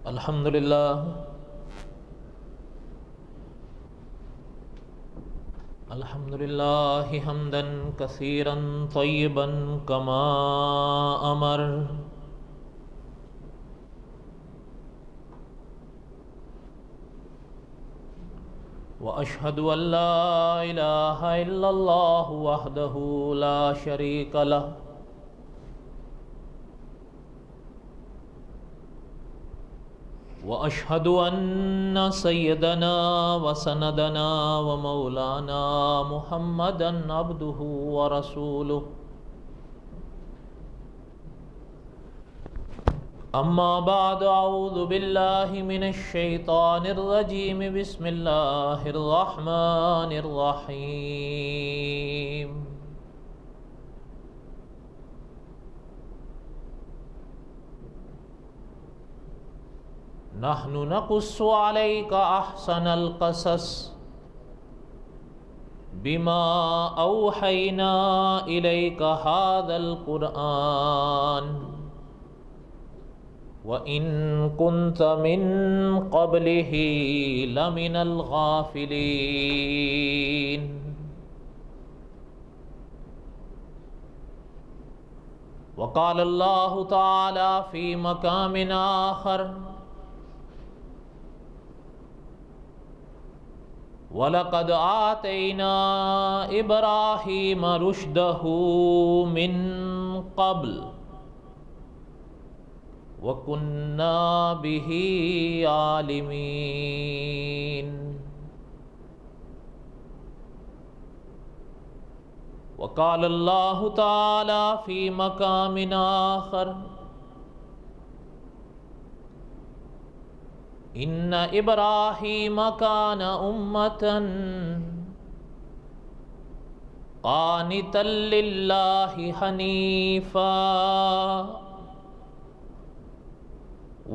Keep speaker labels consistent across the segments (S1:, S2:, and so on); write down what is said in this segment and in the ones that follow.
S1: الحمدللہ حمدا کثیرا طیبا کما امر واشہد ان لا الہ الا اللہ وحدہ لا شریک لہ واشہد ان سیدنا وسندنا ومولانا محمدا عبدہ ورسولہ اما بعد اعوذ باللہ من الشیطان الرجیم بسم اللہ الرحمن الرحیم نحن نقص عليك احسن القصص بما اوحينا اليك هذا القرآن وإن كنت من قبله لمن الغافلين وقال الله تعالى في مقام آخر وَلَقَدْ آتَيْنَا إِبْرَاهِيمَ رُشْدَهُ مِن قَبْلُ وَكُنَّا بِهِ عَالِمِينَ وقال الله تعالى في مقام آخر ان ابراہیم کان امة قانتا للہ حنیفا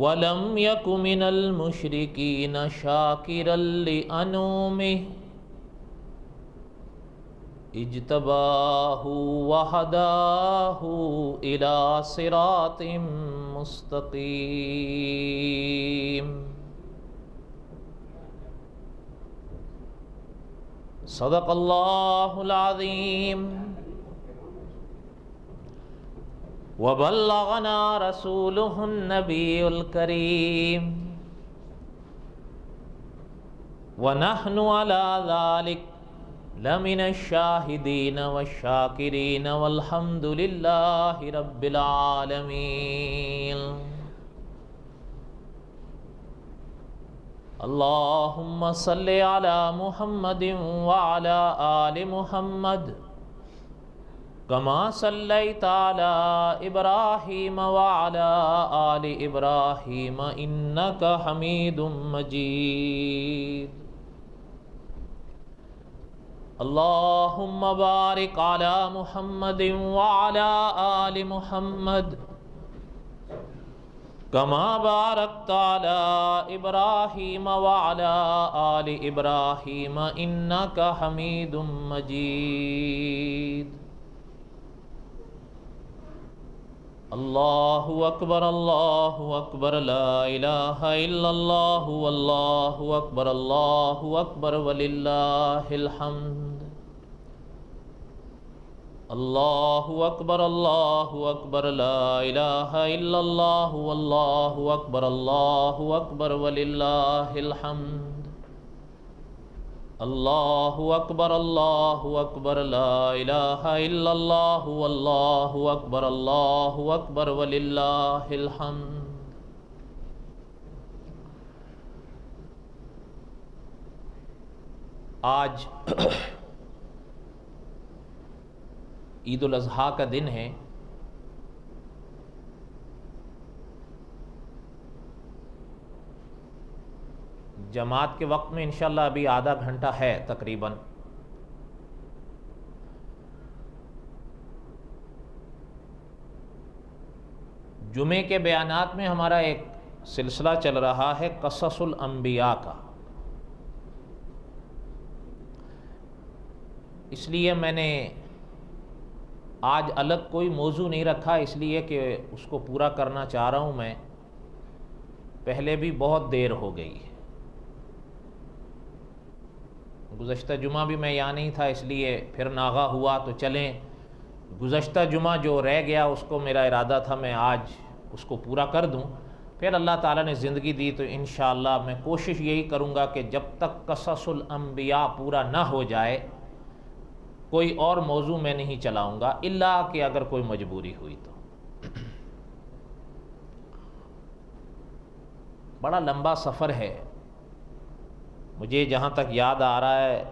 S1: ولم یک من المشرکین شاکرا لانعمہ اجتباہ وہداہ الی صراط مستقیم صدق اللہ العظیم وبلغنا رسولہ النبی الکریم ونحن علی ذلک لمن الشاہدین والشاکرین والحمد للہ رب العالمین اللہم صلی علی محمد وعلی آل محمد کما صلیت علی ابراہیم وعلی آل ابراہیم انکا حمید مجید اللہم بارک علی محمد وعلی آل محمد کما بارکت علی ابراہیم وعلی آل ابراہیم انکا حمید مجید اللہ اکبر لا الہ الا اللہ واللہ اکبر وللہ الحمد اللہ اکبر لا الہ الا اللہ واللہ اکبر وللہ الحمد اللہ اکبر لا الہ الا اللہ واللہ اکبر وللہ الحمد آج عید الاضحیٰ کا دن ہے۔ جماعت کے وقت میں انشاءاللہ ابھی آدھا گھنٹہ ہے تقریباً۔ جمعے کے بیانات میں ہمارا ایک سلسلہ چل رہا ہے قصص الانبیاء کا، اس لیے میں نے آج الگ کوئی موضوع نہیں رکھا، اس لیے کہ اس کو پورا کرنا چاہ رہا ہوں میں۔ پہلے بھی بہت دیر ہو گئی ہے. گزشتہ جمعہ بھی میں یہاں نہیں تھا، اس لیے پھر ناغہ ہوا تو چلیں گزشتہ جمعہ جو رہ گیا اس کو میرا ارادہ تھا میں آج اس کو پورا کر دوں. پھر اللہ تعالیٰ نے زندگی دی تو انشاءاللہ میں کوشش یہی کروں گا کہ جب تک قصص الانبیاء پورا نہ ہو جائے کوئی اور موضوع میں نہیں چلاؤں گا، الا کہ اگر کوئی مجبوری ہوئی تو. بڑا لمبا سفر ہے. مجھے جہاں تک یاد آ رہا ہے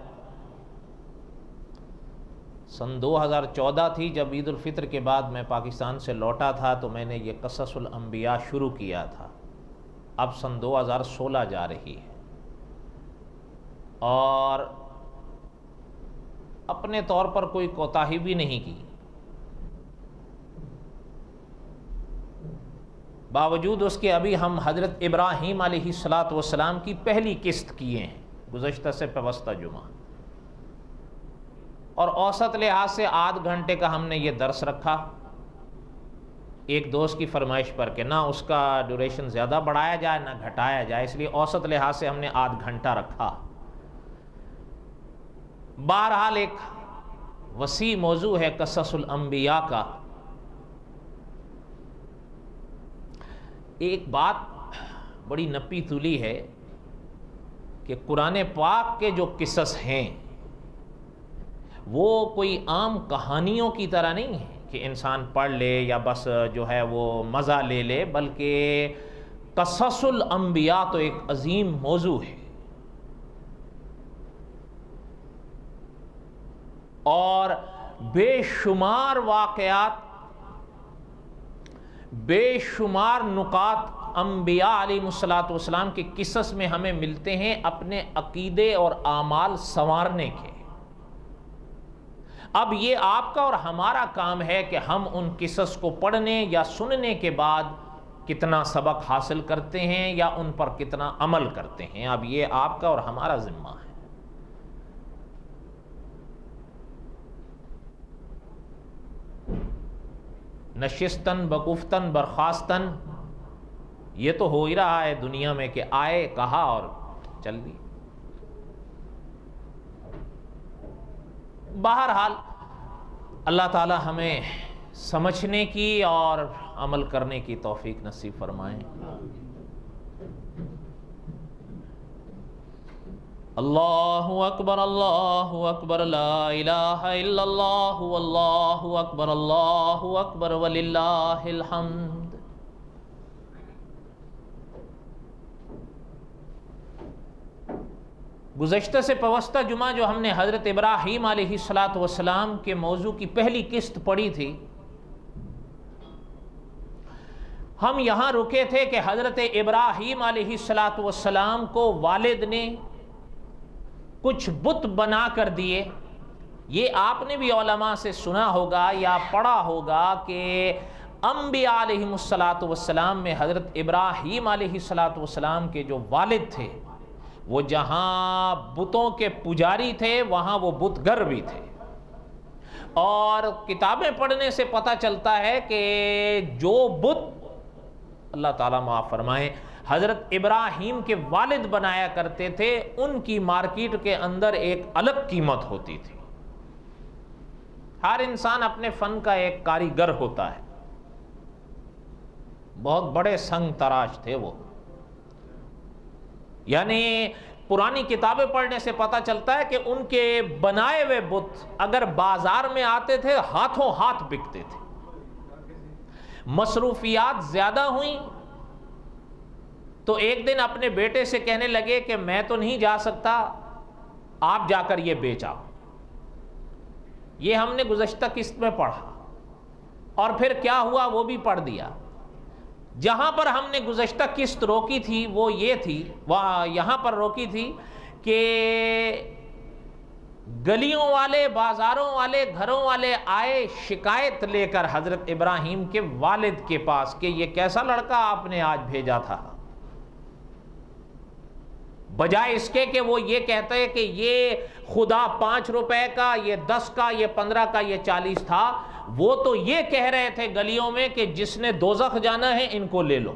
S1: سن 2014 تھی جب عید الفطر کے بعد میں پاکستان سے لوٹا تھا تو میں نے یہ قصص الانبیاء شروع کیا تھا. اب سن 2016 جا رہی ہے اور اپنے طور پر کوئی کوتاہی بھی نہیں کی. باوجود اس کے ابھی ہم حضرت ابراہیم علیہ السلام کی پہلی قسط کیے ہیں گزشتہ سے پیوستہ جمعہ، اور اوسط لحاظ سے آدھ گھنٹے کا ہم نے یہ درس رکھا ایک دوست کی فرمائش پر کہ نہ اس کا ڈیوریشن زیادہ بڑھایا جائے نہ گھٹایا جائے، اس لیے اوسط لحاظ سے ہم نے آدھ گھنٹہ رکھا. بہرحال ایک وسیع موضوع ہے قصص الانبیاء کا. ایک بات بڑی نپی تلی ہے کہ قرآن پاک کے جو قصص ہیں وہ کوئی عام کہانیوں کی طرح نہیں ہے کہ انسان پڑھ لے یا بس جو ہے وہ مزہ لے لے، بلکہ قصص الانبیاء تو ایک عظیم موضوع ہے. اور بے شمار واقعات، بے شمار نکات انبیاء علیہ السلام کے قصص میں ہمیں ملتے ہیں اپنے عقیدے اور اعمال سنوارنے کے. اب یہ آپ کا اور ہمارا کام ہے کہ ہم ان قصص کو پڑھنے یا سننے کے بعد کتنا سبق حاصل کرتے ہیں یا ان پر کتنا عمل کرتے ہیں. اب یہ آپ کا اور ہمارا ذمہ ہے. نشستن بگفتن برخاستن یہ تو ہو ہی رہا ہے دنیا میں کہ آئے کہا اور چل دی. بہرحال اللہ تعالی ہمیں سمجھنے کی اور عمل کرنے کی توفیق نصیب فرمائیں. اللہ اکبر لا الہ الا اللہ واللہ اکبر وللہ الحمد. گزشتہ سے پیوستہ جمعہ جو ہم نے حضرت ابراہیم علیہ السلام کے موضوع کی پہلی قسط پڑھی تھی، ہم یہاں رکے تھے کہ حضرت ابراہیم علیہ السلام کو والد نے کچھ بت بنا کر دیے. یہ آپ نے بھی علماء سے سنا ہوگا یا پڑھا ہوگا کہ انبیاء علیہ السلام میں حضرت ابراہیم علیہ السلام کے جو والد تھے وہ جہاں بتوں کے پجاری تھے وہاں وہ بت گر بھی تھے. اور کتابیں پڑھنے سے پتہ چلتا ہے کہ جو بت اللہ تعالیٰ معاف فرمائے حضرت ابراہیم کے والد بنایا کرتے تھے ان کی مارکیٹ کے اندر ایک الگ قیمت ہوتی تھی. ہر انسان اپنے فن کا ایک کاریگر ہوتا ہے. بہت بڑے سنگ تراش تھے وہ. یعنی پرانی کتابیں پڑھنے سے پتہ چلتا ہے کہ ان کے بنائے ہوئے بت اگر بازار میں آتے تھے ہاتھوں ہاتھ بکتے تھے. مصروفیات زیادہ ہوئیں تو ایک دن اپنے بیٹے سے کہنے لگے کہ میں تو نہیں جا سکتا، آپ جا کر یہ بیچ آؤ. یہ ہم نے گزشتہ قسط میں پڑھا اور پھر کیا ہوا وہ بھی پڑھ دیا. جہاں پر ہم نے گزشتہ قسط روکی تھی وہ یہ تھی، یہاں پر روکی تھی کہ گلیوں والے، بازاروں والے، گھروں والے آئے شکایت لے کر حضرت ابراہیم کے والد کے پاس کہ یہ کیسا لڑکا آپ نے آج بھیجا تھا. بجائے اس کے کہ وہ یہ کہتا ہے کہ یہ خدا 5 روپے کا، یہ 10 کا، یہ 15 کا، یہ 40 تھا، وہ تو یہ کہہ رہے تھے گلیوں میں کہ جس نے دوزخ جانا ہے ان کو لے لو.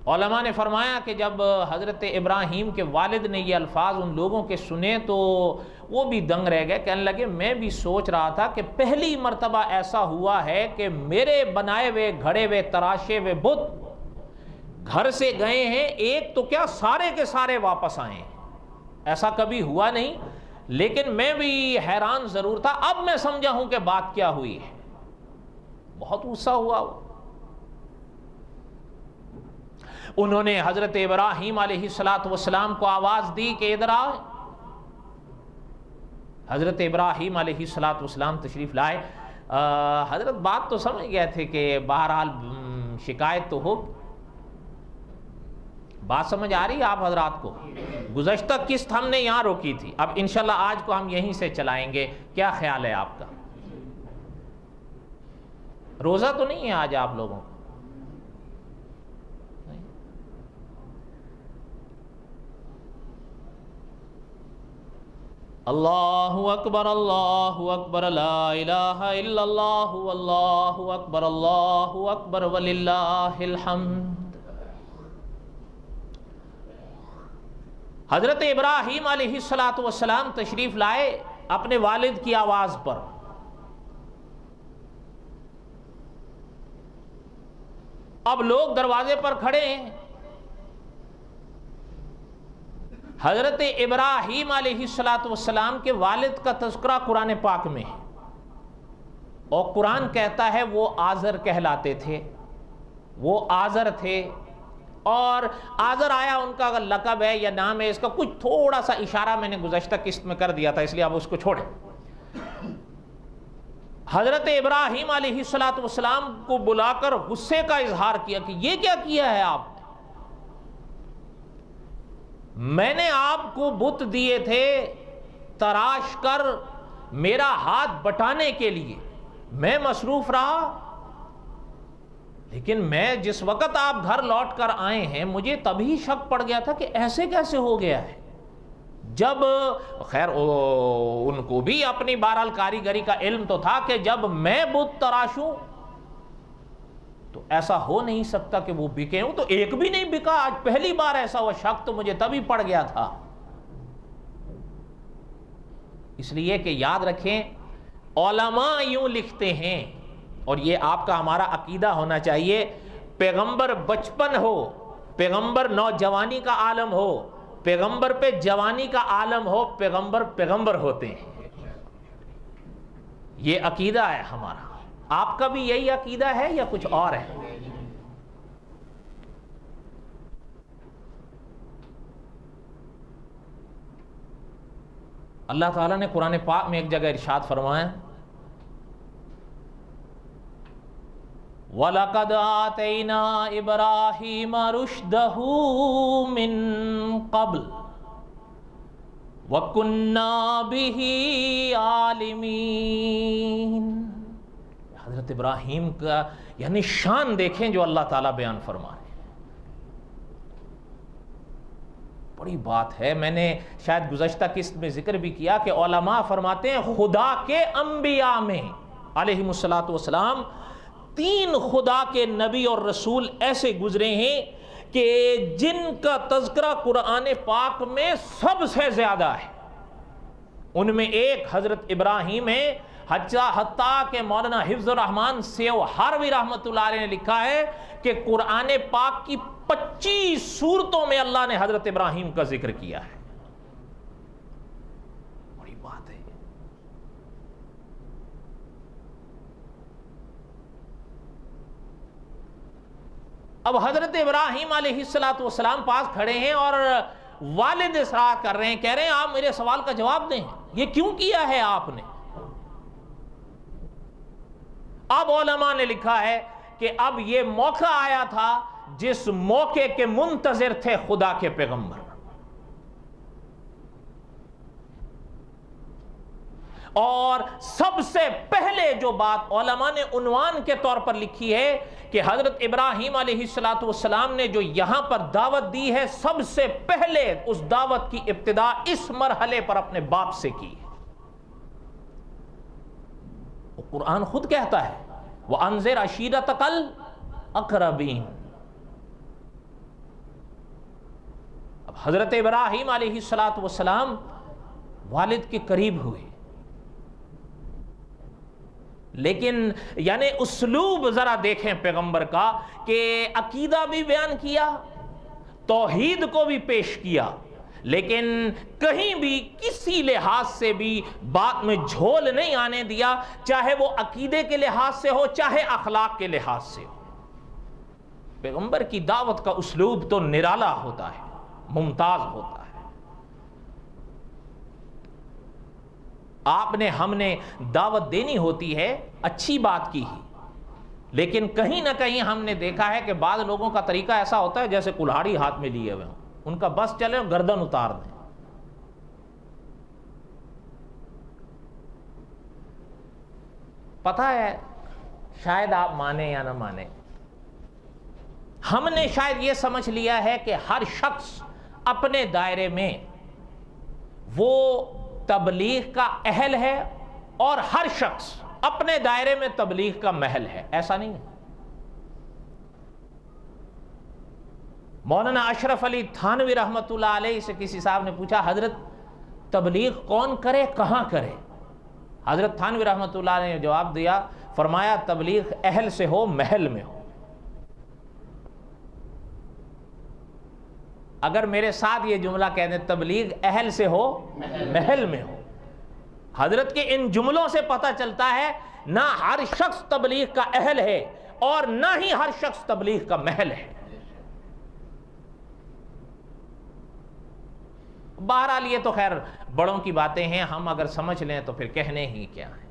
S1: علماء نے فرمایا کہ جب حضرت ابراہیم کے والد نے یہ الفاظ ان لوگوں کے سنے تو وہ بھی دنگ رہ گئے، کہنے لگے میں بھی سوچ رہا تھا کہ پہلی مرتبہ ایسا ہوا ہے کہ میرے بنائے ہوئے گھڑے ہوئے تراشے ہوئے بت گھر سے گئے ہیں، ایک تو کیا سارے کے سارے واپس آئے ہیں، ایسا کبھی ہوا نہیں، لیکن میں بھی حیران ضرور تھا، اب میں سمجھا ہوں کہ بات کیا ہوئی ہے۔ بہت غصہ ہوا وہ۔ انہوں نے حضرت ابراہیم علیہ السلام کو آواز دی کہ ادھر آؤ۔ حضرت ابراہیم علیہ السلام تشریف لائے۔ حضرت بات تو سمجھ گئے تھے کہ بہرحال شکایت تو ہو، بات سمجھ آ رہی ہے آپ حضرات کو؟ گزشتہ قسط ہم نے یہاں روکی تھی، اب انشاءاللہ آج کو ہم یہیں سے چلائیں گے، کیا خیال ہے آپ کا؟ روزہ تو نہیں ہے آج آپ لوگوں کو؟ اللہ اکبر لا الہ الا اللہ واللہ اکبر وللہ الحمد۔ حضرت ابراہیم علیہ السلام تشریف لائے اپنے والد کی آواز پر۔ اب لوگ دروازے پر کھڑے ہیں، حضرت ابراہیم علیہ السلام کے والد کا تذکرہ قرآن پاک میں ہے، اور قرآن کہتا ہے وہ آزر کہلاتے تھے، وہ آزر تھے، اور آزر آیا ان کا لقب ہے یا نام ہے، اس کا کچھ تھوڑا سا اشارہ میں نے گزشتہ قسط میں کر دیا تھا، اس لیے اب اس کو چھوڑیں۔ حضرت ابراہیم علیہ السلام کو بلا کر غصے کا اظہار کیا کہ یہ کیا کیا ہے آپ؟ میں نے آپ کو بت دیے تھے تراش کر میرا ہاتھ بٹانے کے لیے، میں مصروف رہا، لیکن میں جس وقت آپ گھر لوٹ کر آئے ہیں مجھے تبھی شک پڑ گیا تھا کہ ایسے کیسے ہو گیا ہے۔ جب خیر ان کو بھی اپنی بہرحال کاریگری کا علم تو تھا کہ جب میں بت تراشوں تو ایسا ہو نہیں سکتا کہ وہ بکے ہوں، تو ایک بھی نہیں بکا، آج پہلی بار ایسا ہوا، شک تو مجھے تبھی پڑ گیا تھا۔ اس لیے کہ یاد رکھیں علماء یوں لکھتے ہیں، اور یہ آپ کا ہمارا عقیدہ ہونا چاہیے، پیغمبر بچپن ہو، پیغمبر نوجوانی کا عالم ہو، پیغمبر پہ جوانی کا عالم ہو، پیغمبر ہوتے ہیں، یہ عقیدہ ہے ہمارا۔ آپ کا بھی یہی عقیدہ ہے یا کچھ اور ہے؟ اللہ تعالیٰ نے قرآن پاک میں ایک جگہ ارشاد فرمایا، وَلَقَدْ آتَيْنَا إِبْرَاهِيمَ رُشْدَهُ مِن قَبْلُ وَكُنَّا بِهِ عَالِمِينَ۔ حضرت ابراہیم کا یعنی شان دیکھیں جو اللہ تعالیٰ بیان فرما رہے ہیں، بڑی بات ہے۔ میں نے شاید گزشتہ قسط میں ذکر بھی کیا کہ علماء فرماتے ہیں خدا کے انبیاء میں علیہم السلام 3 خدا کے نبی اور رسول ایسے گزرے ہیں کہ جن کا تذکرہ قرآن پاک میں سب سے زیادہ ہے۔ ان میں ایک حضرت ابراہیم ہے، حتیٰ کہ مولانا حفظ الرحمان سیو ہاروی رحمت اللہ علیہ نے لکھا ہے کہ قرآن پاک کی 25 سورتوں میں اللہ نے حضرت ابراہیم کا ذکر کیا ہے۔ بڑی بات ہے۔ اب حضرت ابراہیم علیہ السلام پاس کھڑے ہیں اور والد اصرار کر رہے ہیں، کہہ رہے ہیں آپ میرے سوال کا جواب دیں، یہ کیوں کیا ہے آپ نے؟ اب علماء نے لکھا ہے کہ اب یہ موقع آیا تھا جس موقع کے منتظر تھے خدا کے پیغمبر، اور سب سے پہلے جو بات علماء نے عنوان کے طور پر لکھی ہے کہ حضرت ابراہیم علیہ السلام نے جو یہاں پر دعوت دی ہے، سب سے پہلے اس دعوت کی ابتدا اس مرحلے پر اپنے باپ سے کی۔ قرآن خود کہتا ہے وَأَنذِرْ عَشِيرَتَكَ الْأَقْرَبِينَ، حضرت ابراہیم علیہ السلام والد کے قریب ہوئے، لیکن یعنی اسلوب ذرا دیکھیں پیغمبر کا کہ عقیدہ بھی بیان کیا، توحید کو بھی پیش کیا، لیکن کہیں بھی کسی لحاظ سے بھی بات میں جھول نہیں آنے دیا، چاہے وہ عقیدے کے لحاظ سے ہو چاہے اخلاق کے لحاظ سے ہو۔ پیغمبر کی دعوت کا اسلوب تو نرالا ہوتا ہے، ممتاز ہوتا ہے۔ آپ نے ہم نے دعوت دینی ہوتی ہے اچھی بات کی ہی، لیکن کہیں نہ کہیں ہم نے دیکھا ہے کہ بعض لوگوں کا طریقہ ایسا ہوتا ہے جیسے کلہاڑی ہاتھ میں لیے ہوئے ہوں، ان کا بس چلے اور گردن اتار دیں۔ پتہ ہے شاید آپ مانیں یا نہ مانیں، ہم نے شاید یہ سمجھ لیا ہے کہ ہر شخص اپنے دائرے میں وہ تبلیغ کا اہل ہے اور ہر شخص اپنے دائرے میں تبلیغ کا محل ہے۔ ایسا نہیں ہے۔ مولانا اشرف علی تھانوی رحمۃ اللہ علیہ سے کسی صاحب نے پوچھا حضرت تبلیغ کون کرے کہاں کرے؟ حضرت تھانوی رحمۃ اللہ علیہ نے جواب دیا، فرمایا تبلیغ اہل سے ہو محل میں ہو۔ اگر میرے ساتھ یہ جملہ کہہ دیں تبلیغ اہل سے ہو محل میں ہو، حضرت کے ان جملوں سے پتہ چلتا ہے نہ ہر شخص تبلیغ کا اہل ہے اور نہ ہی ہر شخص تبلیغ کا محل ہے۔ بہرحال یہ تو خیر بڑوں کی باتیں ہیں، ہم اگر سمجھ لیں تو پھر کہنے ہی کیا ہے،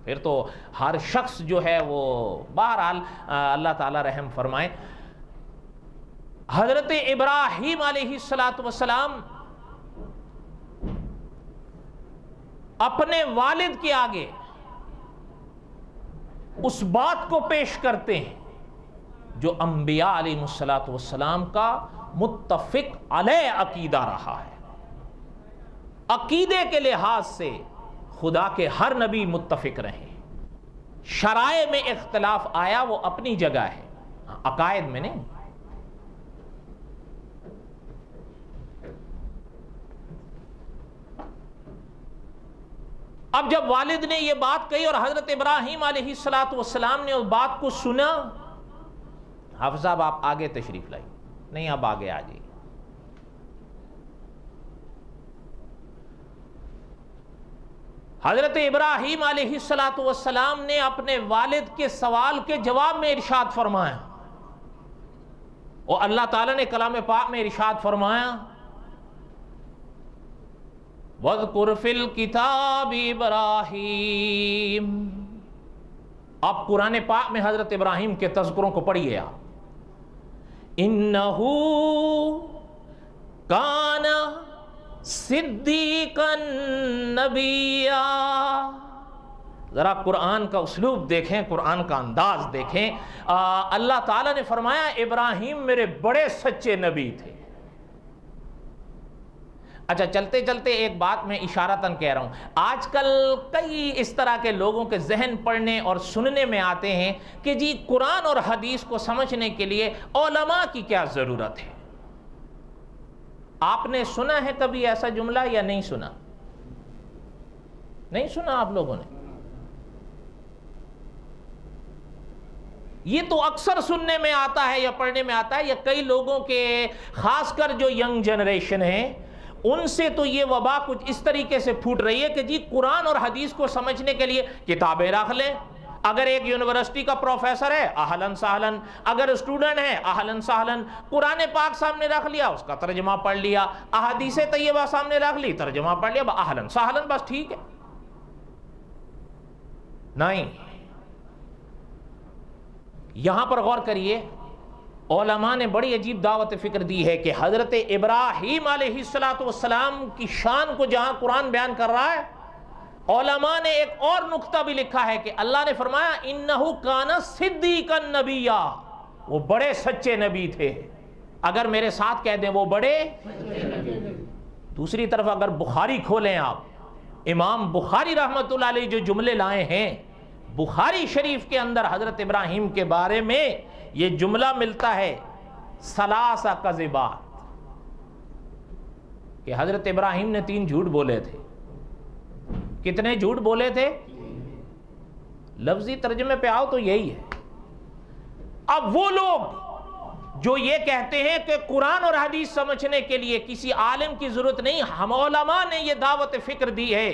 S1: پھر تو ہر شخص جو ہے وہ بہرحال اللہ تعالی رحم فرمائے۔ حضرت ابراہیم علیہ السلام اپنے والد کے آگے اس بات کو پیش کرتے ہیں جو انبیاء علیہ السلام کا متفق علیہ عقیدہ رہا ہے۔ عقیدے کے لحاظ سے خدا کے ہر نبی متفق رہے، شرائع میں اختلاف آیا وہ اپنی جگہ ہے، عقائد میں نہیں۔ اب جب والد نے یہ بات کہی اور حضرت ابراہیم علیہ السلام نے اس بات کو سنا، حافظ صاحب آپ آگے تشریف لائیں، نہیں اب آگے آ جائیے۔ حضرت ابراہیم علیہ السلام نے اپنے والد کے سوال کے جواب میں ارشاد فرمایا، اور اللہ تعالیٰ نے کلام پاک میں ارشاد فرمایا وَاذْكُرْ فِي الْكِتَابِ ابراہیم۔ آپ قرآن پاک میں حضرت ابراہیم کے تذکروں کو پڑھیے آپ۔ اِنَّهُ كَانَ صِدِّيقًا نَبِيًّا۔ ذرا قرآن کا اسلوب دیکھیں، قرآن کا انداز دیکھیں۔ اللہ تعالیٰ نے فرمایا ابراہیم میرے بڑے سچے نبی تھے۔ اچھا چلتے چلتے ایک بات میں اشارتاً کہہ رہا ہوں، آج کل کئی اس طرح کے لوگوں کے ذہن پڑھنے اور سننے میں آتے ہیں کہ جی قرآن اور حدیث کو سمجھنے کے لیے علماء کی کیا ضرورت ہے۔ آپ نے سنا ہے کبھی ایسا جملہ یا نہیں سنا؟ نہیں سنا آپ لوگوں نے؟ یہ تو اکثر سننے میں آتا ہے یا پڑھنے میں آتا ہے، یا کئی لوگوں کے خاص کر جو ینگ جنریشن ہے ان سے تو یہ وبا کچھ اس طریقے سے پھوٹ رہی ہے کہ جی قرآن اور حدیث کو سمجھنے کے لیے کتابیں رکھ لیں، اگر ایک یونیورسٹی کا پروفیسر ہے اہلاً سہلاً، اگر اسٹوڈنٹ ہے اہلاً سہلاً، قرآن پاک سامنے رکھ لیا اس کا ترجمہ پڑھ لیا، احادیث طیبہ سامنے رکھ لی ترجمہ پڑھ لیا، اہلاً سہلاً بس ٹھیک ہے۔ نہیں، یہاں پر غور کریے، علماء نے بڑی عجیب دعوت فکر دی ہے کہ حضرت ابراہیم علیہ السلام کی شان کو جہاں قرآن بیان کر رہا ہے، علماء نے ایک اور نقطہ بھی لکھا ہے کہ اللہ نے فرمایا انہو کان صدیقا نبیا، وہ بڑے سچے نبی تھے۔ اگر میرے ساتھ کہہ دیں وہ بڑے، دوسری طرف اگر بخاری کھولیں آپ، امام بخاری رحمت اللہ علیہ جو جملے لائے ہیں، بخاری شریف کے اندر حضرت ابراہیم کے بارے میں یہ جملہ ملتا ہے، ثلاث کذبات، کہ حضرت ابراہیم نے 3 جھوٹ بولے تھے. کتنے جھوٹ بولے تھے؟ لفظی ترجمے پہ آؤ تو یہی ہے. اب وہ لوگ جو یہ کہتے ہیں کہ قرآن اور حدیث سمجھنے کے لیے کسی عالم کی ضرورت نہیں، ہم علماء نے یہ دعوت فکر دی ہے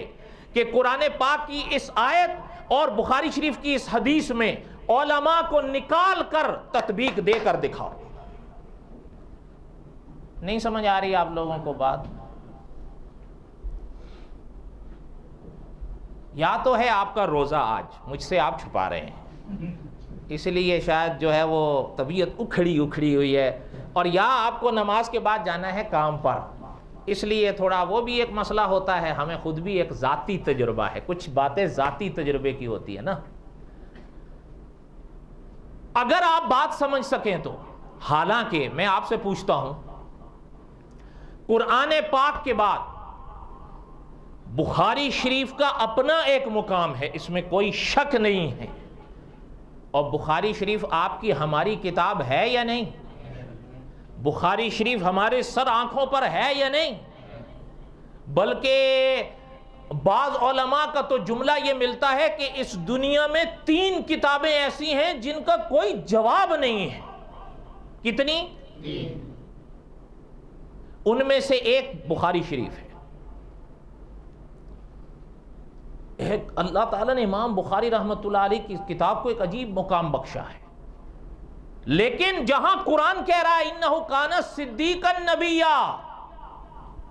S1: کہ قرآن پاک کی اس آیت اور بخاری شریف کی اس حدیث میں علماء کو نکال کر تطبیق دے کر دکھاؤ. نہیں سمجھ آ رہی آپ لوگوں کو بات؟ یا تو ہے آپ کا روزہ آج مجھ سے آپ چھپا رہے ہیں اس لیے شاید جو ہے وہ طبیعت اکھڑی ہوئی ہے، اور یا آپ کو نماز کے بعد جانا ہے کام پر، اس لیے تھوڑا وہ بھی ایک مسئلہ ہوتا ہے. ہمیں خود بھی ایک ذاتی تجربہ ہے، کچھ باتیں ذاتی تجربے کی ہوتی ہے نا. اگر آپ بات سمجھ سکیں تو، حالانکہ میں آپ سے پوچھتا ہوں، قرآن پاک کے بعد بخاری شریف کا اپنا ایک مقام ہے، اس میں کوئی شک نہیں ہے. اور بخاری شریف آپ کی ہماری کتاب ہے یا نہیں؟ بخاری شریف ہمارے سر آنکھوں پر ہے یا نہیں؟ بلکہ بعض علماء کا تو جملہ یہ ملتا ہے کہ اس دنیا میں 3 کتابیں ایسی ہیں جن کا کوئی جواب نہیں ہے. کتنی؟ 3. ان میں سے ایک بخاری شریف ہے. ایک اللہ تعالیٰ نے امام بخاری رحمۃ اللہ علیہ کی کتاب کو ایک عجیب مقام بخشا ہے، لیکن جہاں قرآن کہہ رہا ہے انہ کان صدیقا نبیا،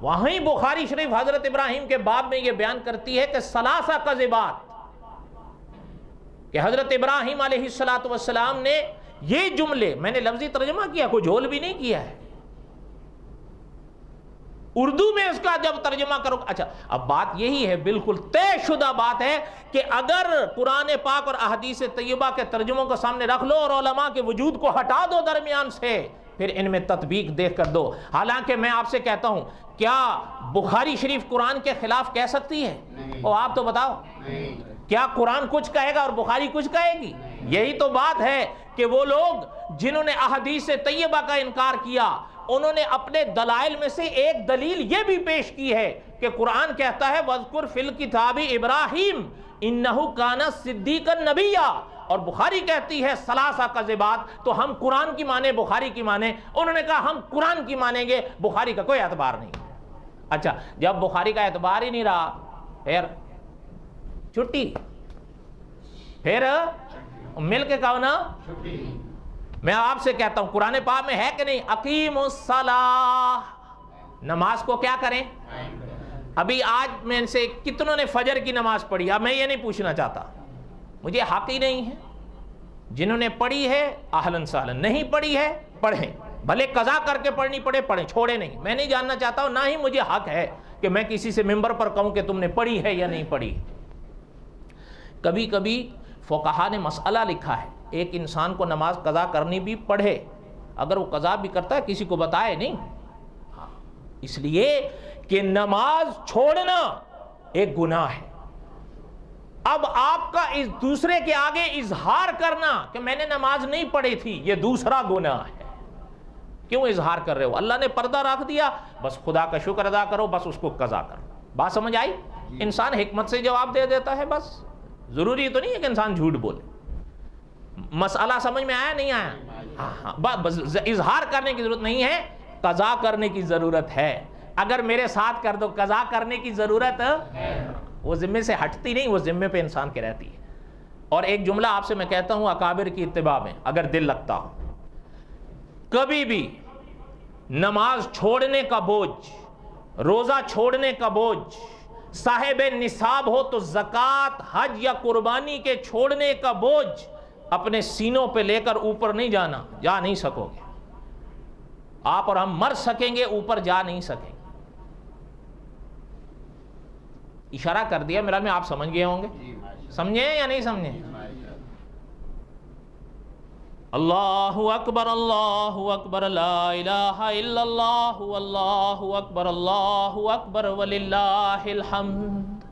S1: وہیں بخاری شریف حضرت ابراہیم کے باب میں یہ بیان کرتی ہے کہ ثلاثہ کذبات، کہ حضرت ابراہیم علیہ السلام نے یہ جملے، میں نے لفظی ترجمہ کیا، کوئی جھول بھی نہیں کیا ہے، اردو میں اس کا جب ترجمہ کرو. اچھا اب بات یہی ہے، بالکل طے شدہ بات ہے کہ اگر قرآن پاک اور احادیث طیبہ کے ترجموں کو سامنے رکھ لو اور علماء کے وجود کو ہٹا دو درمیان سے، پھر ان میں تطبیق دیکھ کر دو. حالانکہ میں آپ سے کہتا ہوں، کیا بخاری شریف قرآن کے خلاف کہہ سکتی ہے؟ اور آپ تو بتاؤ، کیا قرآن کچھ کہے گا اور بخاری کچھ کہے گی؟ یہی تو بات ہے کہ وہ لوگ جنہوں نے احادیث طیبہ کا انکار کیا، انہوں نے اپنے دلائل میں سے ایک دلیل یہ بھی پیش کی ہے کہ قرآن کہتا ہے وَاذْكُرْ فِي الْكِتَابِ إِبْرَاهِيمَ إِنَّهُ كَانَ صِدِّيقًا نَبِيًّا، اور بخاری کہتی ہے ثلاثہ کذبات. تو ہم قرآن کی مانیں بخاری کی مانیں؟ انہوں نے کہا ہم قرآن کی مانیں گے، بخاری کا کوئی اعتبار نہیں. اچھا جب بخاری کا اعتبار ہی نہیں رہا، پھر چھٹی، پھر مل کے کہو نا چھٹی. میں آپ سے کہتا ہوں قرآن پاک میں ہے کہ نہیں اقیم الصلاۃ، نماز کو کیا کریں؟ ابھی آج میں سے کتنوں نے فجر کی نماز پڑھی؟ اب میں یہ نہیں پوچھنا چاہتا، مجھے حق ہی نہیں ہے. جنہوں نے پڑھی ہے اہلاً سہلاً، نہیں پڑھی ہے پڑھیں، بھلے قضا کر کے پڑھنی پڑے پڑھیں، چھوڑے نہیں. میں نہیں جاننا چاہتا ہوں، نہ ہی مجھے حق ہے کہ میں کسی سے ممبر پر کہوں کہ تم نے پڑھی ہے یا نہیں پڑھی. کبھی کبھی فقہا نے مسئلہ لکھا ہے، ایک انسان کو نماز قضا کرنی بھی پڑھے، اگر وہ قضا بھی کرتا ہے کسی کو بتائے نہیں، اس لیے کہ نماز چھوڑنا ایک گناہ ہے. اب آپ کا اس دوسرے کے آگے اظہار کرنا کہ میں نے نماز نہیں پڑھی تھی، یہ دوسرا گناہ ہے. کیوں اظہار کر رہے ہو؟ اللہ نے پردہ رکھ دیا، بس خدا کا شکر ادا کرو، بس اس کو قضا کرو. بات سمجھ آئی؟ انسان حکمت سے جواب دے دیتا ہے، بس ضروری تو نہیں ہے کہ انسان جھوٹ بولے. مسئلہ سمجھ میں آیا نہیں آیا؟ ہاں، اظہار کرنے کی ضرورت نہیں ہے، قضا کرنے کی ضرورت ہے. اگر میرے ساتھ کر دو، قضا کرنے کی ضرورت ہے، وہ ذمے سے ہٹتی نہیں، وہ ذمے پہ انسان کے رہتی ہے. اور ایک جملہ آپ سے میں کہتا ہوں اکابر کی اتباع میں اگر دل لگتا ہو، کبھی بھی نماز چھوڑنے کا بوجھ، روزہ چھوڑنے کا بوجھ، صاحب نصاب ہو تو زکوٰۃ، حج یا قربانی کے چھوڑنے کا بوجھ اپنے سینوں پہ لے کر اوپر نہیں جانا، جا نہیں سکو گے. آپ اور ہم مر سکیں گے، اوپر جا نہیں سکیں گے. اشارہ کر دیا میرا، میں آپ سمجھ گئے ہوں گے. سمجھے یا نہیں سمجھے؟ اللہ اکبر، اللہ اکبر، لا الہ الا اللہ، اللہ اکبر، اللہ اکبر وللہ الحمد.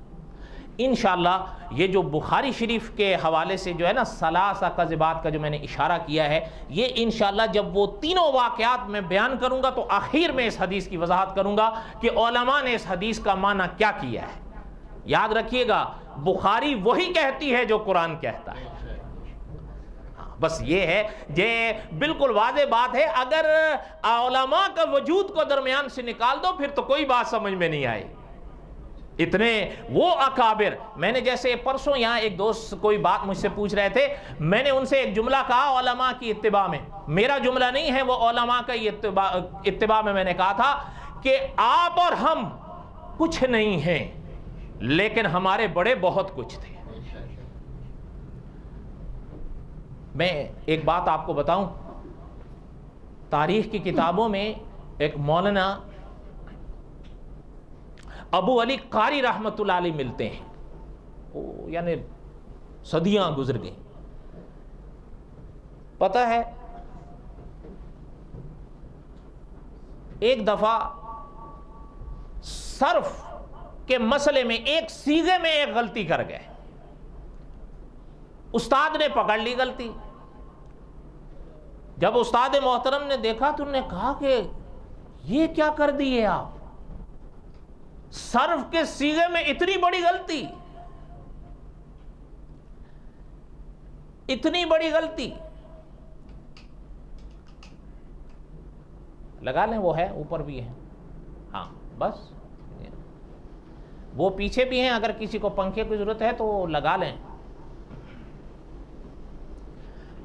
S1: انشاءاللہ یہ جو بخاری شریف کے حوالے سے جو ہے نا ثلاثہ کذبات کا جو میں نے اشارہ کیا ہے، یہ انشاءاللہ جب وہ تینوں واقعات میں بیان کروں گا تو آخر میں اس حدیث کی وضاحت کروں گا کہ علماء نے اس حدیث کا معنی کیا کیا ہے۔ یاد رکھیے گا، بخاری وہی کہتی ہے جو قرآن کہتا ہے، بس یہ ہے، یہ بالکل واضح بات ہے۔ اگر علماء کا وجود کو درمیان سے نکال دو پھر تو کوئی بات سمجھ میں نہیں آئے۔ اتنے وہ اکابر، میں نے جیسے پرسوں یہاں ایک دوست کوئی بات مجھ سے پوچھ رہے تھے، میں نے ان سے ایک جملہ کہا علماء کی اتباع میں، میرا جملہ نہیں ہے، وہ علماء کا اتباع میں نے کہا تھا کہ آپ اور ہم کچھ نہیں ہیں لیکن ہمارے بڑے بہت کچھ تھے۔ میں ایک بات آپ کو بتاؤں، تاریخ کی کتابوں میں ایک مولانا ابو علی قاری رحمت اللہ علیہ ملتے ہیں، یعنی صدیاں گزر گئیں۔ پتہ ہے ایک دفعہ صرف کے مسئلے میں ایک صیغے میں ایک غلطی کر گئے، استاد نے پکڑ لی غلطی۔ جب استاد محترم نے دیکھا تو انہوں نے کہا کہ یہ کیا کر دیے آپ، صرف کے صیغے میں اتنی بڑی غلطی، اتنی بڑی غلطی۔ لگا لیں، وہ ہے اوپر بھی ہے، ہاں بس وہ پیچھے بھی ہیں، اگر کسی کو پنکھے کی ضرورت ہے تو لگا لیں۔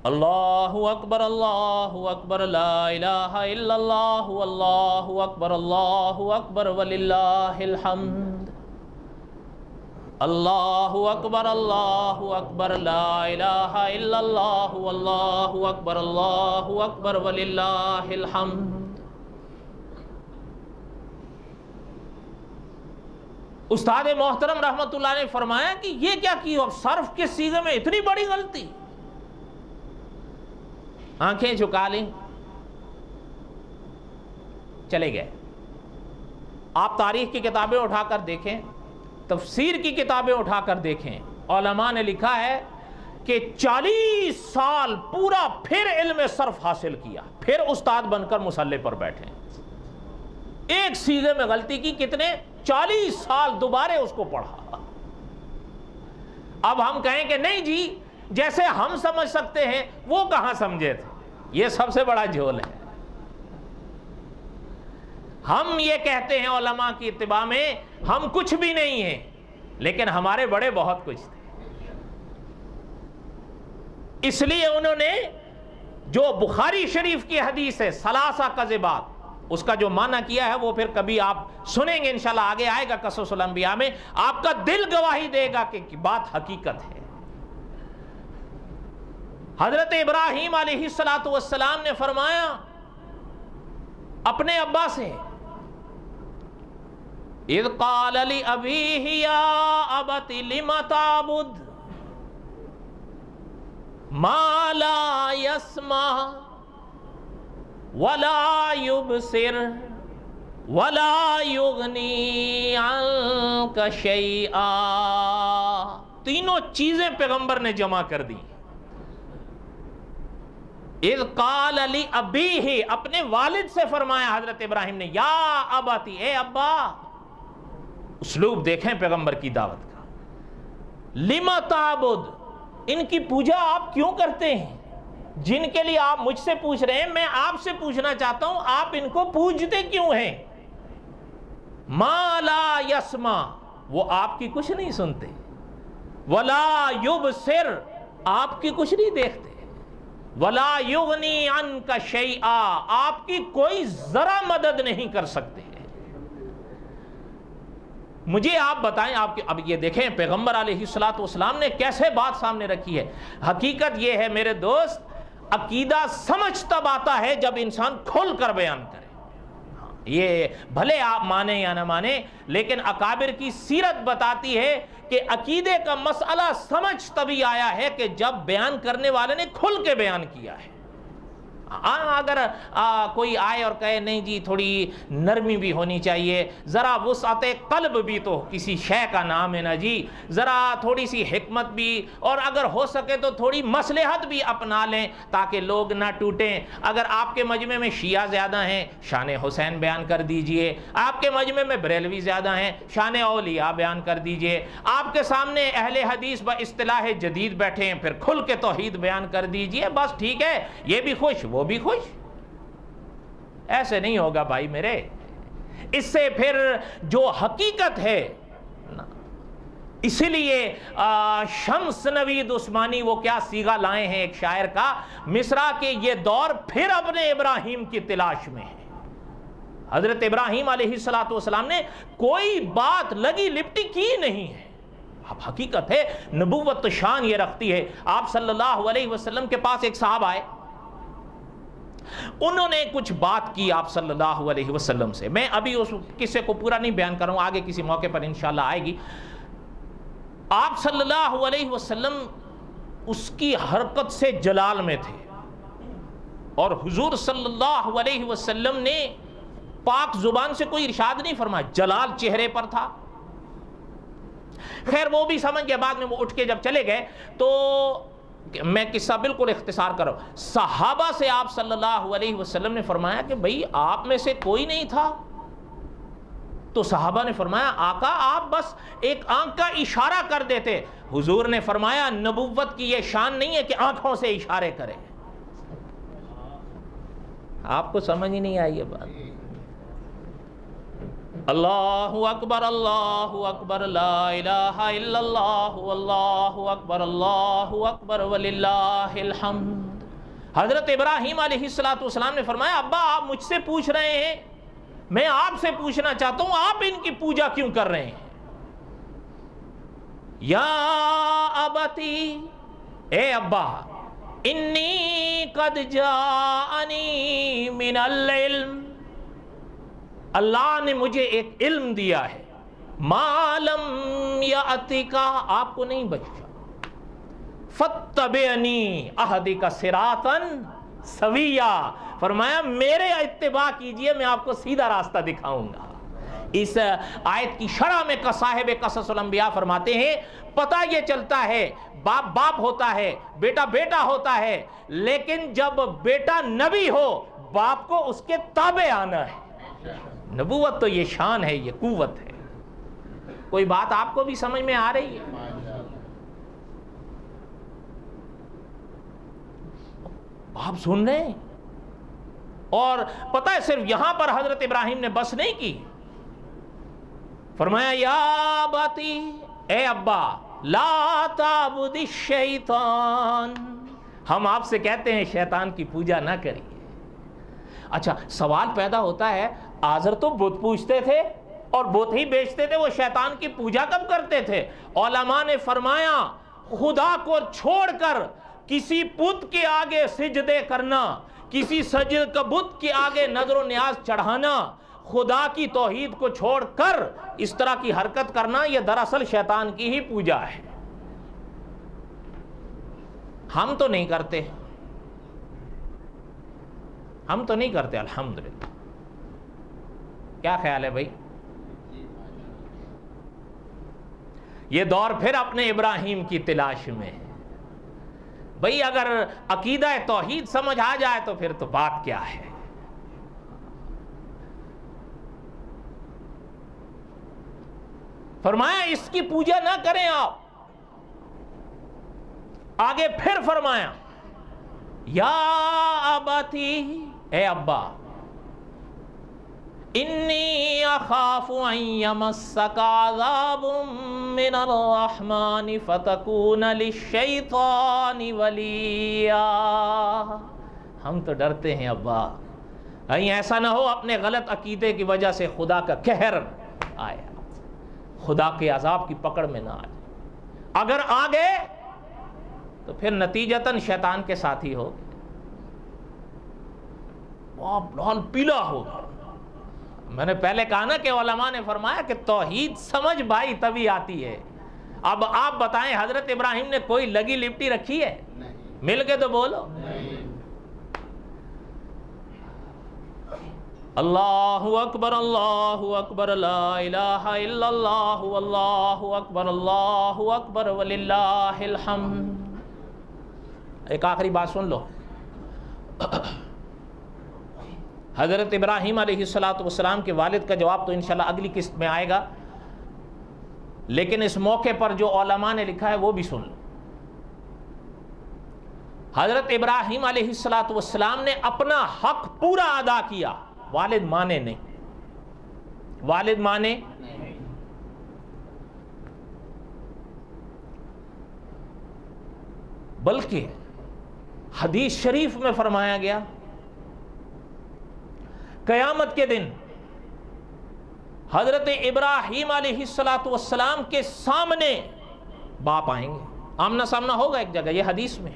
S1: اللہ اکبر اللہ اکبر لا الہ الا اللہ اللہ اکبر وللہ الحمد، اللہ اکبر لا الہ الا اللہ اکبر وللہ الحمد۔ استاد محترم رحمت اللہ نے فرمایا کہ یہ کیا کی ہو، صرف کے صیغے میں اتنی بڑی غلطی۔ آنکھیں جھکا لیں، چلے گئے۔ آپ تاریخ کی کتابیں اٹھا کر دیکھیں، تفسیر کی کتابیں اٹھا کر دیکھیں، علماء نے لکھا ہے کہ 40 سال پورا پھر علم صرف حاصل کیا، پھر استاد بن کر مصلی پر بیٹھے، ایک صیغے میں غلطی کی، کتنے 40 سال دوبارے اس کو پڑھا۔ اب ہم کہیں کہ نہیں جی جیسے ہم سمجھ سکتے ہیں وہ کہاں سمجھے تھے، یہ سب سے بڑا جھول ہے۔ ہم یہ کہتے ہیں علماء کی اتباع میں ہم کچھ بھی نہیں ہیں لیکن ہمارے بڑے بہت کچھ تھے، اس لیے انہوں نے جو بخاری شریف کی حدیث ہے ثلاثہ کذبات، اس کا جو معنی کیا ہے وہ پھر کبھی آپ سنیں گے انشاءاللہ، آگے آئے گا قصص الانبیاء میں، آپ کا دل گواہی دے گا کہ بات حقیقت ہے۔ حضرت ابراہیم علیہ السلام نے فرمایا اپنے ابا سے، اذ قال لأبیہ یا ابت لم تعبد ما لا يسمع ولا يبصر ولا يغنی عنک شیئا۔ تینوں چیزیں پیغمبر نے جمع کر دی۔ اذ قال لأبیہ، اپنے والد سے فرمایا حضرت ابراہیم نے، یا ابتی، اے ابا۔ اسلوب دیکھیں پیغمبر کی دعوت کا، لم تعبد، ان کی پوجا آپ کیوں کرتے ہیں؟ جن کے لیے آپ مجھ سے پوچھ رہے ہیں، میں آپ سے پوچھنا چاہتا ہوں آپ ان کو پوجتے کیوں ہیں؟ ما لا یسمع، وہ آپ کی کچھ نہیں سنتے، ولا یبصر، آپ کی کچھ نہیں دیکھتے، ولا یغنی عنک شیئا، آپ کی کوئی ذرا مدد نہیں کر سکتے۔ مجھے آپ بتائیں، آپ اب یہ دیکھیں پیغمبر علیہ السلام نے کیسے بات سامنے رکھی ہے۔ حقیقت یہ ہے میرے دوست، عقیدہ سمجھ تب آتا ہے جب انسان کھل کر بیان کرے۔ یہ بھلے آپ مانیں یا نہ مانیں، لیکن اکابر کی سیرت بتاتی ہے کہ عقیدے کا مسئلہ سمجھ تبھی آیا ہے کہ جب بیان کرنے والے نے کھل کے بیان کیا ہے۔ اگر کوئی آئے اور کہے نہیں جی تھوڑی نرمی بھی ہونی چاہیے، ذرا وسعت قلب بھی تو کسی شے کا نام ہے نا جی، ذرا تھوڑی سی حکمت بھی، اور اگر ہو سکے تو تھوڑی مصلحت بھی اپنا لیں تاکہ لوگ نہ ٹوٹیں۔ اگر آپ کے مجمع میں شیعہ زیادہ ہیں، شان حسین بیان کر دیجئے، آپ کے مجمع میں بریلوی زیادہ ہیں، شان اولیاء بیان کر دیجئے، آپ کے سامنے اہل حدیث با اصطلاح جدید بیٹھے ہیں، پھر کھل کے توحید بیان کر دیجئے، بس ٹھیک ہے، یہ بھی خوش وہ بھی خوش۔ ایسے نہیں ہوگا بھائی میرے، اس سے پھر جو حقیقت ہے، اسی لیے شمس نوید عثمانی وہ کیا صیغہ لائے ہیں ایک شاعر کا مصرع کہ یہ دور پھر اپنے ابراہیم کی تلاش میں ہے۔ حضرت ابراہیم علیہ السلام نے کوئی بات لگی لپٹی کی نہیں ہے، اب حقیقت ہے نبوت شان یہ رکھتی ہے۔ آپ صلی اللہ علیہ وسلم کے پاس ایک صاحب آئے، انہوں نے کچھ بات کی آپ صلی اللہ علیہ وسلم سے، میں ابھی اس قصے کو پورا نہیں بیان کروں، آگے کسی موقع پر انشاءاللہ آئے گی۔ آپ صلی اللہ علیہ وسلم اس کی حرکت سے جلال میں تھے، اور حضور صلی اللہ علیہ وسلم نے پاک زبان سے کوئی ارشاد نہیں فرمایا، جلال چہرے پر تھا۔ خیر وہ بھی سمجھ گیا، بعد میں وہ اٹھ کے جب چلے گئے تو میں قصہ بالکل اختصار کروں، صحابہ سے آپ صلی اللہ علیہ وسلم نے فرمایا کہ بھئی آپ میں سے کوئی نہیں تھا؟ تو صحابہ نے فرمایا آقا آپ بس ایک آنکھ کا اشارہ کر دیتے۔ حضور نے فرمایا نبوت کی یہ شان نہیں ہے کہ آنکھوں سے اشارے کرے۔ آپ کو سمجھ ہی نہیں آئی یہ بات؟ اللہ اکبر لا الہ الا اللہ اللہ اکبر وللہ الحمد۔ حضرت ابراہیم علیہ السلام نے فرمایا ابا آپ مجھ سے پوچھ رہے ہیں، میں آپ سے پوچھنا چاہتا ہوں آپ ان کی پوجا کیوں کر رہے ہیں؟ یا ابتی، اے ابا، انی قد جاءنی من العلم، اللہ نے مجھے ایک علم دیا ہے، ما لم یأتک، آپ کو نہیں بچا، فاتبعنی اہدک صراطا سویا، فرمایا میرے اتباع کیجئے میں آپ کو سیدھا راستہ دکھاؤں گا۔ اس آیت کی شرح میں صاحب قصص الانبیاء فرماتے ہیں پتہ یہ چلتا ہے باپ باپ ہوتا ہے، بیٹا بیٹا ہوتا ہے، لیکن جب بیٹا نبی ہو باپ کو اس کے تابع آنا ہے۔ نبوت تو یہ شان ہے، یہ قوت ہے۔ کوئی بات آپ کو بھی سمجھ میں آ رہی ہے؟ آپ سن رہے ہیں؟ اور پتہ ہے صرف یہاں پر حضرت ابراہیم نے بس نہیں کی، فرمایا یا اباتی، اے ابا، لا تعبد الشیطان، ہم آپ سے کہتے ہیں شیطان کی پوجا نہ کریے۔ اچھا سوال پیدا ہوتا ہے آزر تو بت پوجتے تھے اور بت ہی بیچتے تھے، وہ شیطان کی پوجا کب کرتے تھے؟ علماء نے فرمایا خدا کو چھوڑ کر کسی بت کے آگے سجدے کرنا، کسی سجد کا بت کے آگے نظر و نیاز چڑھانا، خدا کی توحید کو چھوڑ کر اس طرح کی حرکت کرنا، یہ دراصل شیطان کی ہی پوجا ہے۔ ہم تو نہیں کرتے، ہم تو نہیں کرتے الحمدللہ۔ کیا خیال ہے بھائی؟ یہ دور پھر اپنے ابراہیم کی تلاش میں ہے۔ بھئی اگر عقیدہ توحید سمجھ آ جائے تو پھر تو بات کیا ہے۔ فرمایا اس کی پوجا نہ کریں آپ۔ آگے پھر فرمایا یا اباتی، اے ابا، انی اخاف ان یمسک عذاب من الرحمن فتکون للشیطان ولیا، ہم تو ڈرتے ہیں ابا کہیں ایسا نہ ہو اپنے غلط عقیدے کی وجہ سے خدا کا قہر آئے، خدا کے عذاب کی پکڑ میں نہ آئے۔ اگر آ گئے تو پھر نتیجتاً شیطان کے ساتھ ہی ہو، آپ لال پیلا ہوگا۔ میں نے پہلے کہا نا کہ علماء نے فرمایا کہ توحید سمجھ بھائی تبھی آتی ہے۔ اب آپ بتائیں حضرت ابراہیم نے کوئی لگی لپٹی رکھی ہے؟ مل کے تو بولو۔ اللہ اکبر لا الہ الا اللہ اللہ اکبر وللہ الحمد۔ ایک آخری بات سن لو، حضرت ابراہیم علیہ السلام کے والد کا جواب تو انشاءاللہ اگلی قسط میں آئے گا، لیکن اس موقع پر جو علماء نے لکھا ہے وہ بھی سن لو۔ حضرت ابراہیم علیہ السلام نے اپنا حق پورا ادا کیا، والد مانے نہیں، والد مانے بلکہ حدیث شریف میں فرمایا گیا قیامت کے دن حضرت ابراہیم علیہ السلام کے سامنے باپ آئیں گے، آمنا سامنا ہوگا ایک جگہ، یہ حدیث میں،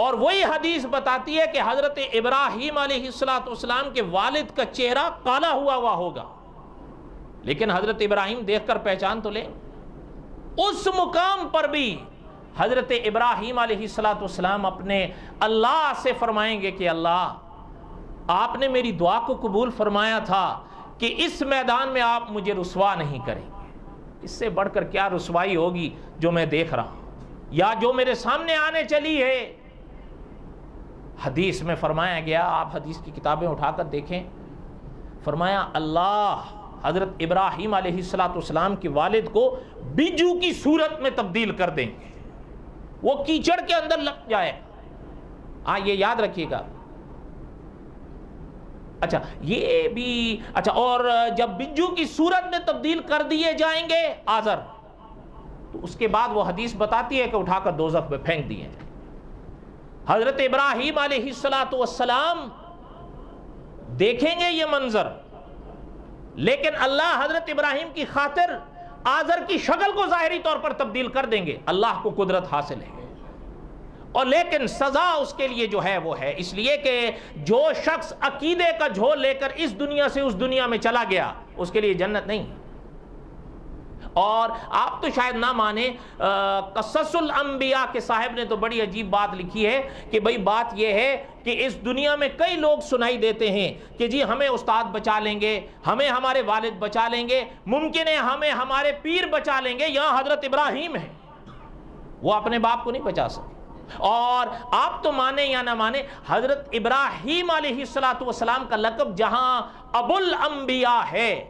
S1: اور وہی حدیث بتاتی ہے کہ حضرت ابراہیم علیہ السلام کے والد کا چہرہ کالا ہوا ہوگا، لیکن حضرت ابراہیم دیکھ کر پہچان تو لیں۔ اس مقام پر بھی حضرت ابراہیم علیہ السلام اپنے اللہ سے فرمائیں گے کہ اللہ، آپ نے میری دعا کو قبول فرمایا تھا کہ اس میدان میں آپ مجھے رسوا نہیں کریں گے، اس سے بڑھ کر کیا رسوائی ہوگی جو میں دیکھ رہا ہوں یا جو میرے سامنے آنے چلی ہے۔ حدیث میں فرمایا گیا، آپ حدیث کی کتابیں اٹھا کر دیکھیں، فرمایا اللہ حضرت ابراہیم علیہ السلام کے والد کو بجو کی صورت میں تبدیل کر دیں گے، وہ کیچڑ کے اندر لگ جائے۔ یہ یاد رکھیے گا۔ اچھا یہ بھی اچھا، اور جب بجو کی صورت میں تبدیل کر دیے جائیں گے آزر، تو اس کے بعد وہ حدیث بتاتی ہے کہ اٹھا کر دوزخ میں پھینک دیے جائیں۔ حضرت ابراہیم علیہ السلام دیکھیں گے یہ منظر، لیکن اللہ حضرت ابراہیم کی خاطر آزر کی شکل کو ظاہری طور پر تبدیل کر دیں گے، اللہ کو قدرت حاصل ہے، اور لیکن سزا اس کے لیے جو ہے وہ ہے، اس لیے کہ جو شخص عقیدے کا جھول لے کر اس دنیا سے اس دنیا میں چلا گیا، اس کے لیے جنت نہیں۔ اور آپ تو شاید نہ مانیں، قصص الانبیاء کے صاحب نے تو بڑی عجیب بات لکھی ہے کہ بھئی بات یہ ہے کہ اس دنیا میں کئی لوگ سنائی دیتے ہیں کہ جی ہمیں استاد بچا لیں گے، ہمیں ہمارے والد بچا لیں گے، ممکن ہے ہمیں ہمارے پیر بچا لیں گے۔ یہاں حضرت ابراہیم ہے، وہ اپنے باپ کو نہیں بچا سکے۔ اور آپ تو مانیں یا نہ مانیں، حضرت ابراہیم علیہ السلام کا لقب جہاں ابو الانبیاء ہے،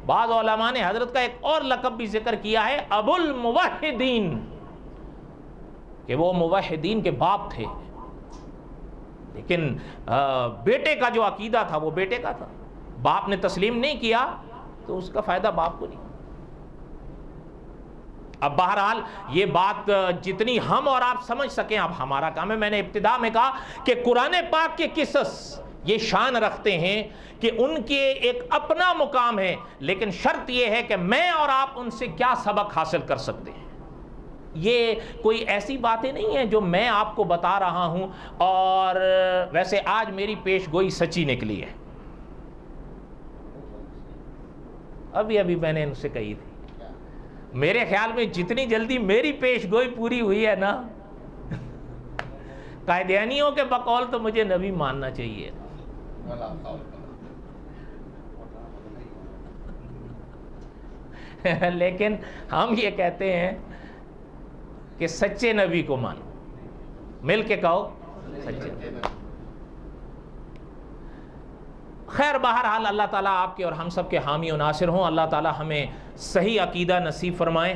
S1: بعض علماء نے حضرت کا ایک اور لقب بھی ذکر کیا ہے، ابو الموحدین، کہ وہ موحدین کے باپ تھے، لیکن بیٹے کا جو عقیدہ تھا وہ بیٹے کا تھا، باپ نے تسلیم نہیں کیا تو اس کا فائدہ باپ کو نہیں۔ اب بہرحال یہ بات جتنی ہم اور آپ سمجھ سکیں اب ہمارا کام ہے۔ میں نے ابتدا میں کہا کہ قرآن پاک کے قصص یہ شان رکھتے ہیں کہ ان کے ایک اپنا مقام ہے، لیکن شرط یہ ہے کہ میں اور آپ ان سے کیا سبق حاصل کر سکتے ہیں۔ یہ کوئی ایسی باتیں نہیں ہیں جو میں آپ کو بتا رہا ہوں اور ویسے آج میری پیش گوئی سچی نکلی ہے، ابھی میں نے ان سے کہی تھی، میرے خیال میں جتنی جلدی میری پیش گوئی پوری ہوئی ہے نا، قائدیانیوں کے بقول تو مجھے نبی ماننا چاہیے، لیکن ہم یہ کہتے ہیں کہ سچے نبی کو مانو، مل کے کہو سچے نبی۔ خیر بہرحال اللہ تعالیٰ آپ کے اور ہم سب کے حامی و ناصر ہوں، اللہ تعالیٰ ہمیں صحیح عقیدہ نصیب فرمائے۔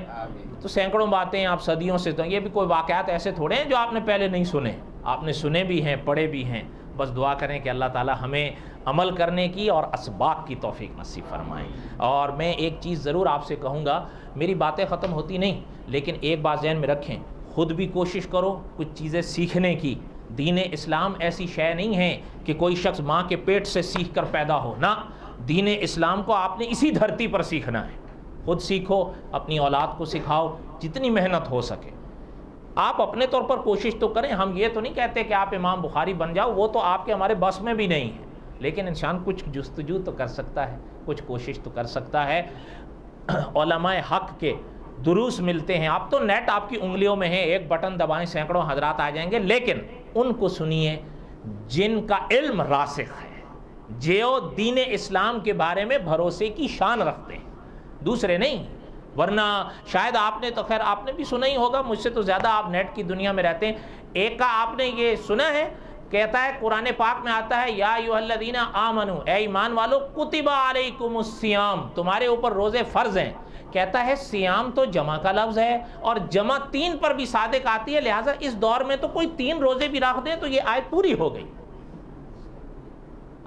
S1: تو سینکڑوں باتیں آپ صدیوں سے، تو یہ بھی کوئی واقعات ایسے تھوڑے ہیں جو آپ نے پہلے نہیں سنے، آپ نے سنے بھی ہیں، پڑھے بھی ہیں، بس دعا کریں کہ اللہ تعالیٰ ہمیں عمل کرنے کی اور اسباق کی توفیق نصیب فرمائے۔ اور میں ایک چیز ضرور آپ سے کہوں گا، میری باتیں ختم ہوتی نہیں، لیکن ایک بات ذہن میں رکھیں، خود بھی کوشش کرو کچھ چیزیں سیکھنے کی۔ دین اسلام ایسی شے نہیں ہے کہ کوئی شخص ماں کے پیٹ سے سیکھ کر پیدا ہو، نہ، دین اسلام کو آپ نے اسی دھرتی پر سیکھنا ہے۔ خود سیکھو، اپنی اولاد کو سکھاؤ، جتنی محنت ہو سکے۔ آپ اپنے طور پر کوشش تو کریں، ہم یہ تو نہیں کہتے کہ آپ امام بخاری بن جاؤ، وہ تو آپ کے ہمارے بس میں بھی نہیں ہے، لیکن انسان کچھ جستجو تو کر سکتا ہے، کچھ کوشش تو کر سکتا ہے۔ علماء حق کے دروس ملتے ہیں، آپ تو نیٹ آپ کی انگلیوں میں ہے، ایک بٹن دبائیں سینکڑوں حضرات آ جائیں گے، لیکن ان کو سنیے جن کا علم راسخ ہے، جو دین اسلام کے بارے میں بھروسے کی شان رکھتے ہیں، دوسرے نہیں۔ ورنہ شاید آپ نے تو خیر آپ نے بھی سنا ہی ہوگا، مجھ سے تو زیادہ آپ نیٹ کی دنیا میں رہتے ہیں، ایک کا آپ نے یہ سنا ہے، کہتا ہے قرآن پاک میں آتا ہے یا ایھا الذین آمنو، اے ایمان والو، کتب علیکم الصیام، تمہارے اوپر روزے فرض ہیں۔ کہتا ہے سیام تو جمع کا لفظ ہے اور جمع 3 پر بھی صادق آتی ہے، لہٰذا اس دور میں تو کوئی 3 روزے بھی رکھ دیں تو یہ آیت پوری ہو گئی۔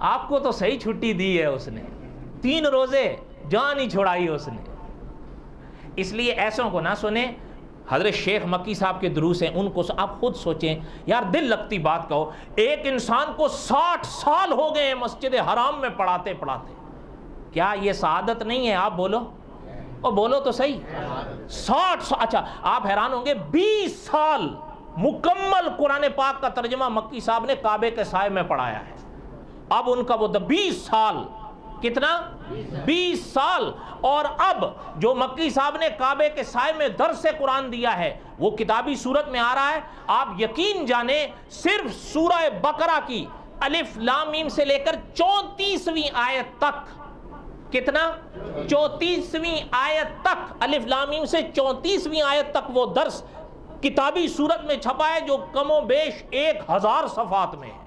S1: آپ کو تو صحیح چھٹی دی ہے اس نے، 3 روزے جان ہی چھڑائی اس نے۔ اس لیے ایسوں کو نہ سنیں۔ حضرت شیخ مکی صاحب کے دروس ہیں، ان کو آپ خود سوچیں، یار دل لگتی بات کہو، ایک انسان کو 60 سال ہو گئے ہیں مسجد حرام میں پڑھاتے پڑھاتے، کیا یہ سعادت نہیں ہے؟ آپ بولو، اور بولو تو صحیح۔ 60 سال، اچھا آپ حیران ہوں گے، 20 سال مکمل قرآن پاک کا ترجمہ مکی صاحب نے کعبے کے سائے میں پڑھایا ہے۔ اب ان کا وہ 20 سال، کتنا؟ 20 سال۔ اور اب جو مکی صاحب نے کعبے کے سائے میں درس قرآن دیا ہے وہ کتابی صورت میں آ رہا ہے۔ آپ یقین جانیں صرف سورہ بقرہ کی الف لام میم سے لے کر 34ویں آیت تک، کتنا؟ 34ویں آیت تک، الف لام میم سے 34ویں آیت تک وہ درس کتابی صورت میں چھپا ہے، جو کم و بیش 1000 صفحات میں ہے۔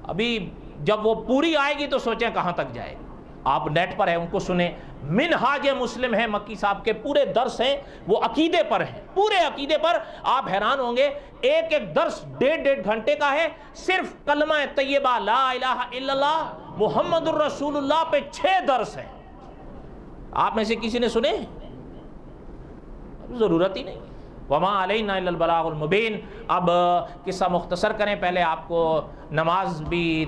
S1: ابھی جب وہ پوری آئے گی تو سوچیں کہاں تک جائے گی۔ آپ نیٹ پر ہیں، ان کو سنیں، منہاج مسلم ہے مکی صاحب کے، پورے درس ہیں وہ عقیدے پر ہیں، پورے عقیدے پر۔ آپ حیران ہوں گے، ایک ایک درس 1.5 گھنٹے کا ہے، صرف کلمہ طیبہ لا الہ الا اللہ محمد الرسول اللہ پہ 6 درس ہیں۔ آپ میں سے کسی نے سنے؟ ضرورت ہی نہیں۔ وما علینا الا البلاغ المبین۔ اب قصہ مختصر کریں، پہلے آپ کو نماز بھی